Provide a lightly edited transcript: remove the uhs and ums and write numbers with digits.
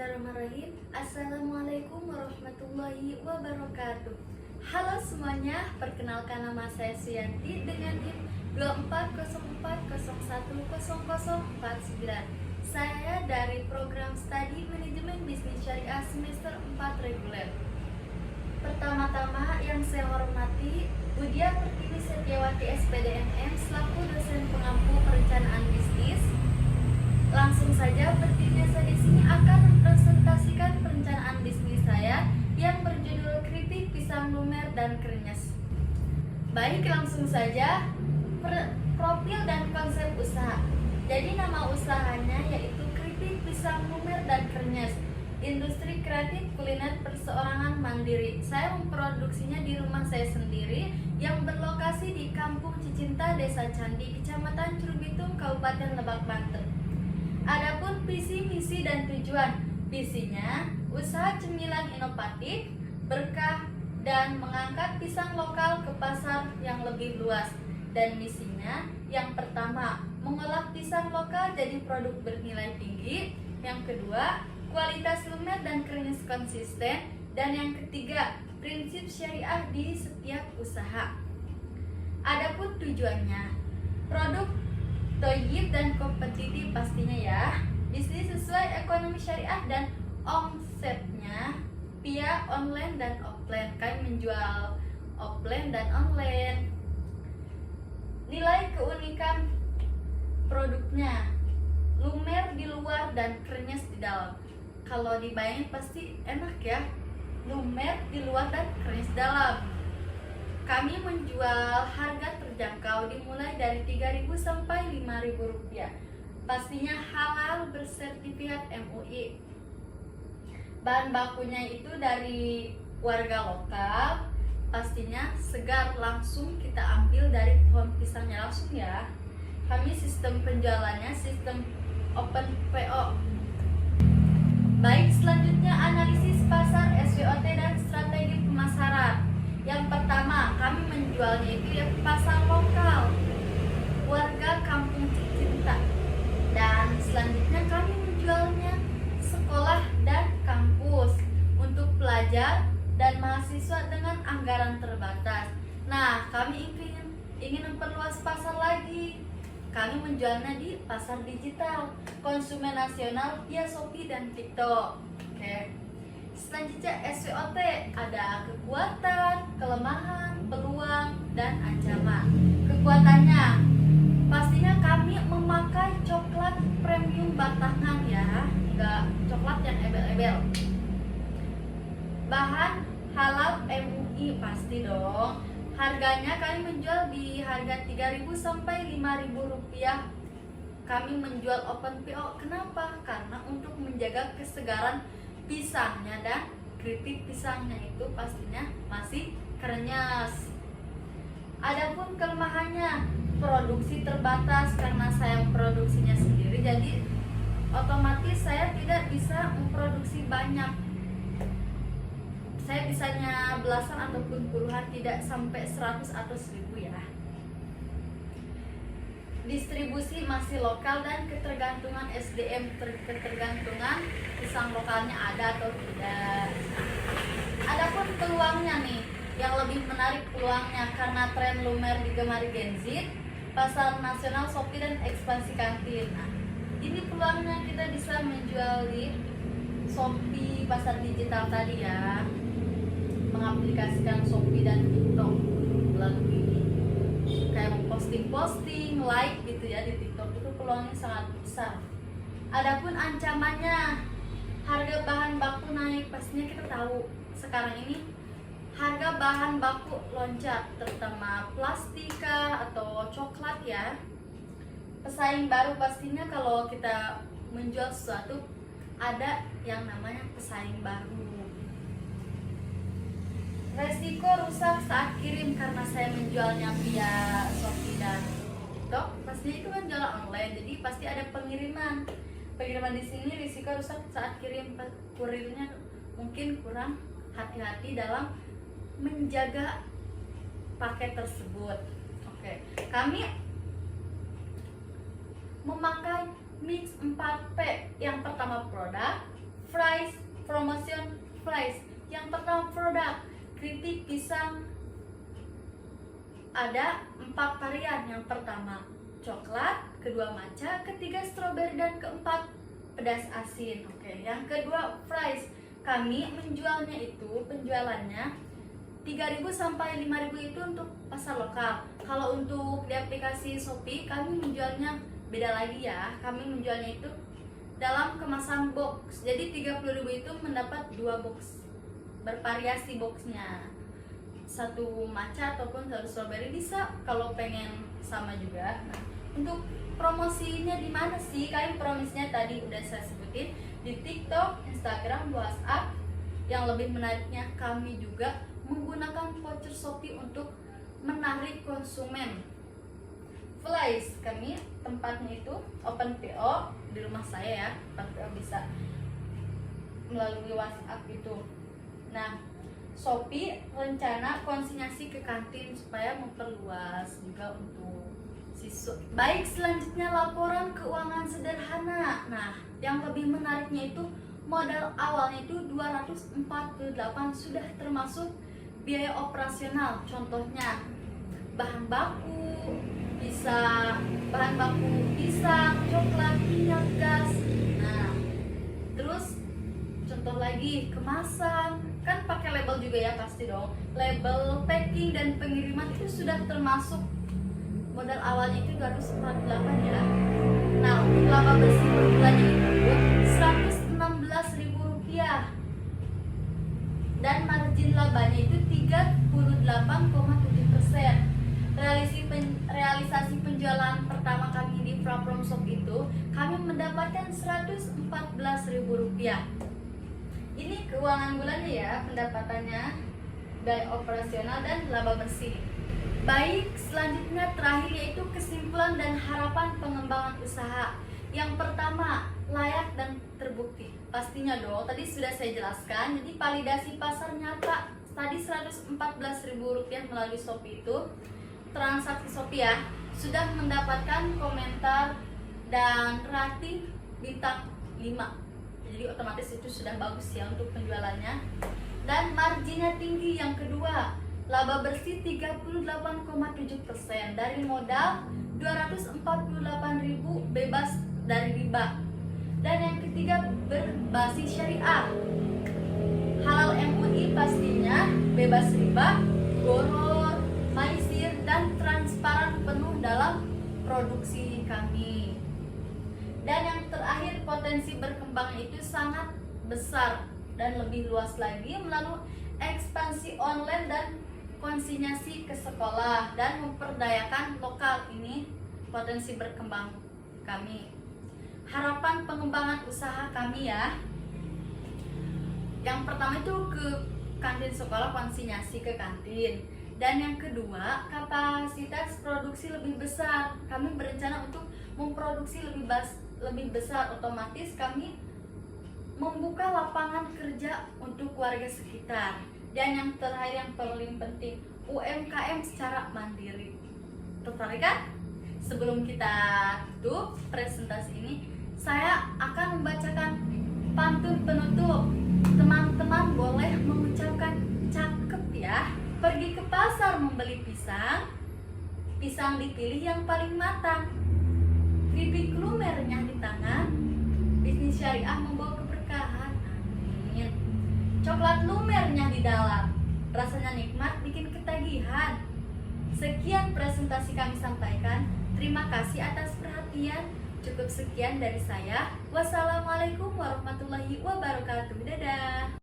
Bismillahirrahmanirrahim. Assalamualaikum warahmatullahi wabarakatuh. Halo semuanya, perkenalkan nama saya Suyanti dengan NIM 2404010049. Saya dari program studi manajemen bisnis syariah semester 4 reguler. Pertama-tama yang saya hormati Budia Pertiwi Setiawati SPDMM selaku dosen pengampu perencanaan bisnis. Langsung saja Pertiwi saya di sini akan mempresentasikan perencanaan bisnis saya yang berjudul Keripik Pisang Lumer dan Krenyes. Baik, langsung saja profil dan konsep usaha. Jadi nama usahanya yaitu Keripik Pisang Lumer dan Krenyes, industri kreatif kuliner perseorangan mandiri. Saya memproduksinya di rumah saya sendiri yang berlokasi di Kampung Cicinta, Desa Candi, Kecamatan Curubitung, Kabupaten Lebak, Banten. Adapun visi, misi, dan tujuan. Visinya, usaha cemilan inovatif, berkah, dan mengangkat pisang lokal ke pasar yang lebih luas. Dan misinya, yang pertama, mengolah pisang lokal jadi produk bernilai tinggi. Yang kedua, kualitas lumer dan krenyes konsisten. Dan yang ketiga, prinsip syariah di setiap usaha. Adapun tujuannya, produk toyib dan kompetitif pastinya ya. Bisnis sesuai ekonomi syariah dan omsetnya via online dan offline. Kami menjual offline dan online. Nilai keunikan produknya, lumer di luar dan krenyes di dalam. Kalau dibayangin pasti enak ya, lumer di luar dan krenyes dalam. Kami menjual harga terjangkau dimulai dari 3.000 sampai 5.000 rupiah. Pastinya halal bersertifikat MUI. Bahan bakunya itu dari warga lokal. Pastinya segar, langsung kita ambil dari pohon pisangnya langsung ya. Kami sistem penjualannya sistem open PO. Baik, selanjutnya analisis pasar SWOT dan strategi pemasaran. Yang pertama, kami menjualnya itu ya pasar lokal, warga Kampung Cicinta. Dan selanjutnya kami menjualnya sekolah dan kampus untuk pelajar dan mahasiswa dengan anggaran terbatas. Nah, kami ingin memperluas pasar lagi. Kami menjualnya di pasar digital, konsumen nasional via Shopee dan TikTok. Oke. Selanjutnya SWOT, ada kekuatan, kelemahan, peluang, dan ancaman. Kekuatannya, pastinya kami memakai coklat premium batangan ya, enggak coklat yang ebel-ebel. Bahan halal MUI pasti dong. Harganya kami menjual di harga 3.000 sampai 5.000 rupiah. Kami menjual open PO. Kenapa? Karena untuk menjaga kesegaran pisangnya dan keripik pisangnya itu pastinya masih krenyes. Adapun kelemahannya, produksi terbatas karena saya memproduksinya sendiri, jadi otomatis saya tidak bisa memproduksi banyak. Saya bisanya belasan ataupun puluhan, tidak sampai 100 atau 1000 ya. Distribusi masih lokal dan ketergantungan SDM, ketergantungan pisang lokalnya ada atau tidak. Adapun peluangnya nih, yang lebih menarik peluangnya karena tren lumer digemari Gen Z, pasar nasional Shopee dan ekspansi kantin. Nah, ini peluangnya kita bisa menjual di Shopee, pasar digital tadi ya, mengaplikasikan Shopee dan TikTok melalui kayak posting, like gitu ya di TikTok, itu peluangnya sangat besar. Adapun ancamannya, harga bahan baku naik. Pastinya kita tahu sekarang ini harga bahan baku loncat, terutama plastika atau coklat ya. Pesaing baru pastinya kalau kita menjual sesuatu ada yang namanya pesaing baru. Resiko rusak saat kirim karena saya menjualnya via Shopee dan TikTok. Pastinya itu kan jualan online, jadi pasti ada pengiriman. Pengiriman di sini risiko rusak saat kirim, kurirnya mungkin kurang hati-hati dalam menjaga paket tersebut. Oke, kami memakai mix 4P. Yang pertama produk, fries, promotion fries. Yang pertama produk keripik pisang, ada 4 varian. Yang pertama coklat, kedua matcha, ketiga strawberry, dan keempat pedas asin. Oke, yang kedua fries. Kami penjualannya 3.000 sampai 5.000 itu untuk pasar lokal. Kalau untuk di aplikasi Shopee kami menjualnya beda lagi ya. Kami menjualnya itu dalam kemasan box. Jadi 30.000 itu mendapat 2 box. Bervariasi boxnya. Satu matcha ataupun satu strawberry bisa kalau pengen sama juga. Nah, untuk promosinya di mana sih? Kalian promosinya tadi udah saya sebutin di TikTok, Instagram, WhatsApp. Yang lebih menariknya kami juga menggunakan voucher Shopee untuk menarik konsumen. Flies, kami tempatnya itu open PO di rumah saya ya. Open PO bisa melalui WhatsApp itu. Nah, Shopee rencana konsinyasi ke kantin supaya memperluas juga untuk siswa. Baik, selanjutnya laporan keuangan sederhana. Nah, yang lebih menariknya itu modal awalnya itu 248 sudah termasuk biaya operasional. Contohnya bahan baku pisang, coklat, minyak, gas. Nah, terus contoh lagi kemasan, kan pakai label juga ya pasti dong. Label, packing, dan pengiriman itu sudah termasuk. Modal awalnya itu 248 ya. Nah, untuk laba bersih per bulannya itu 116.000 rupiah. Dan margin labanya itu 38,7%. Realisasi penjualan pertama kami di From Shop itu kami mendapatkan 114.000 rupiah. Ini keuangan bulannya ya, pendapatannya, biaya operasional, dan laba bersih. Baik, selanjutnya terakhir yaitu kesimpulan dan harapan pengembangan usaha. Yang pertama, layak dan terbukti. Pastinya dong, tadi sudah saya jelaskan. Jadi validasi pasar nyata tadi 114.000 rupiah melalui Shopee itu. Transaksi Shopee ya, sudah mendapatkan komentar dan rating bintang 5. Jadi otomatis itu sudah bagus ya untuk penjualannya. Dan marginnya tinggi. Yang kedua, laba bersih 38,7% dari modal 248.000 bebas dari riba. Dan yang ketiga, berbasis syariah, halal MUI pastinya, bebas riba, goror, maisir, dan transparan penuh dalam produksi kami. Dan yang terakhir, potensi berkembang itu sangat besar dan lebih luas lagi melalui ekspansi online dan konsinyasi ke sekolah dan memperdayakan lokal. Ini potensi berkembang kami. Harapan pengembangan usaha kami ya. Yang pertama itu ke kantin sekolah, konsinyasi ke kantin. Dan yang kedua, kapasitas produksi lebih besar. Kami berencana untuk memproduksi lebih besar. Otomatis kami membuka lapangan kerja untuk warga sekitar. Dan yang terakhir yang paling penting, UMKM secara mandiri. Tertarik kan? Sebelum kita tutup presentasi ini, saya akan membacakan pantun penutup. Teman-teman boleh mengucapkan cakep ya. Pergi ke pasar membeli pisang, pisang dipilih yang paling matang. Keripik lumer renyah di tangan, bisnis syariah membawa keberkahan. Amin. Coklat lumernya di dalam, rasanya nikmat bikin ketagihan. Sekian presentasi kami sampaikan. Terima kasih atas perhatian. Cukup sekian dari saya. Wassalamualaikum warahmatullahi wabarakatuh. Dadah.